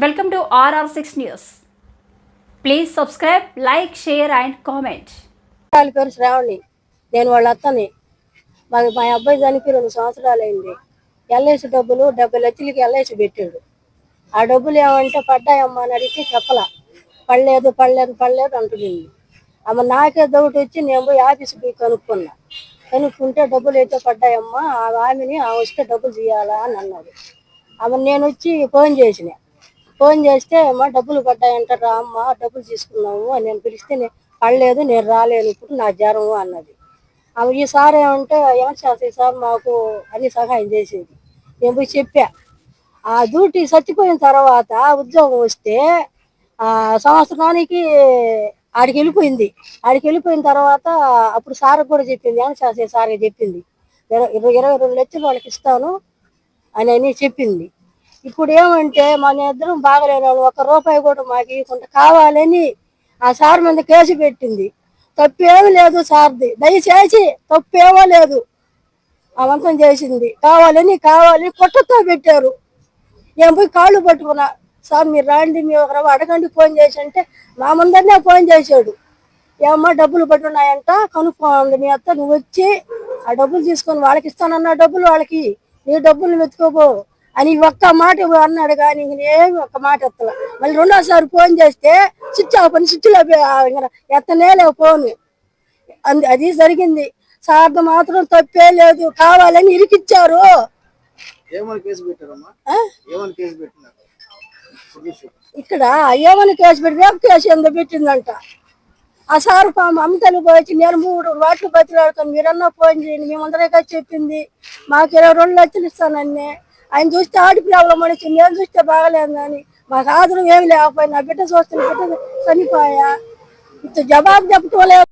Welcome to RR6 News. Please subscribe, like, share and comment. పేరు శ్రావణి. నేను వాళ్ళ అత్తని. మా అబ్బాయి చనిపోయి 2 సంవత్సరాలైంది. ఎల్ఐసి డబ్బులు 70 లక్షలకి ఎల్ఐసి పెట్టాడు. ఆ డబ్బులు ఏమంటే పడ్డాయమ్మా అని అడిగితే చెప్పలా. పడలేదు అంటుంది. అమ్మ నాకే డౌట్ వచ్చి నేను పోయి ఆఫీస్కి పోయి కనుక్కున్నా. కనుక్కుంటే డబ్బులు అయితే పడ్డాయమ్మా, ఆమె వస్తే డబ్బులు తీయాలా అని అన్నది. నేను వచ్చి ఫోన్ చేస్తే అమ్మ డబ్బులు పడ్డాయంటారా అమ్మ, డబ్బులు తీసుకున్నాము అని నేను పిలిస్తే పడలేదు, నేను రాలేను, ఇప్పుడు నా జ్వరం అన్నది. ఈసారి ఏమంటే ఏమని చేస్తాయి సార్ మాకు అన్ని సహాయం చేసేది. నేను పోయి చెప్పా. ఆ డ్యూటీ చచ్చిపోయిన తర్వాత ఉద్యోగం వస్తే సంవత్సరానికి ఆడికి వెళ్ళిపోయిన తర్వాత అప్పుడు సార్ కూడా చెప్పింది, ఏమని చేస్తాయి సార్కి చెప్పింది, 22 లక్షలు వాళ్ళకి ఇస్తాను అని చెప్పింది. ఇప్పుడు ఏమంటే మన ఇద్దరం బాగలేని వాళ్ళు 1 రూపాయి కూడా మాకు ఇవ్వకుండా కావాలని ఆ సార్ మీద కేసు పెట్టింది. తప్పేమీ లేదు సార్ది, దయచేసి తప్పేమో లేదు, అవంతం చేసింది. కావాలని కొట్టతో పెట్టారు. నేను పోయి కాళ్ళు పట్టుకున్నా, సార్ మీరు రాండి, మీరు ఒకరు అడగండి ఫోన్ చేసి అంటే మా ముందరనే ఫోన్ చేశాడు. ఏమన్నా డబ్బులు పట్టున్నాయంట కనుక్కోండి, మీ అత్త నువ్వు వచ్చి ఆ డబ్బులు తీసుకొని వాళ్ళకి ఇస్తానన్న డబ్బులు వాళ్ళకి, నీ డబ్బులు వెతుకోబో అని ఒక్క మాట అన్నాడు. కానీ ఏమి ఒక్క మాట ఎత్తల. మళ్ళీ 2వ సారి ఫోన్ చేస్తే స్విచ్ ఆఫ్ అని స్విచ్లో ఎత్తనేలే ఫోను. అది జరిగింది. సార్ది మాత్రం తప్పే లేదు, కావాలని ఇరికిచ్చారు. ఇక్కడ ఏమని కేసు పెట్టి రేపు కేసు ఎందుకు పెట్టిందంట. ఆ సారు అమ్మతలు పోయి నేను 3 వాటిలు బతిలాడుతాను, మీరన్నా ఫోన్ చేయండి, మేమందరికీ చెప్పింది మాకు 22 లక్షలు ఇస్తానని. ఆయన చూస్తే ఆడి ప్రాబ్లం అనేసి, నేను చూస్తే బాగలేదు అని మాకు ఆదరం ఏమి లేకపోయినా బిడ్డ చూస్తున్న బిడ్డ చనిపోయా, జవాబు చెప్పటం లేదు.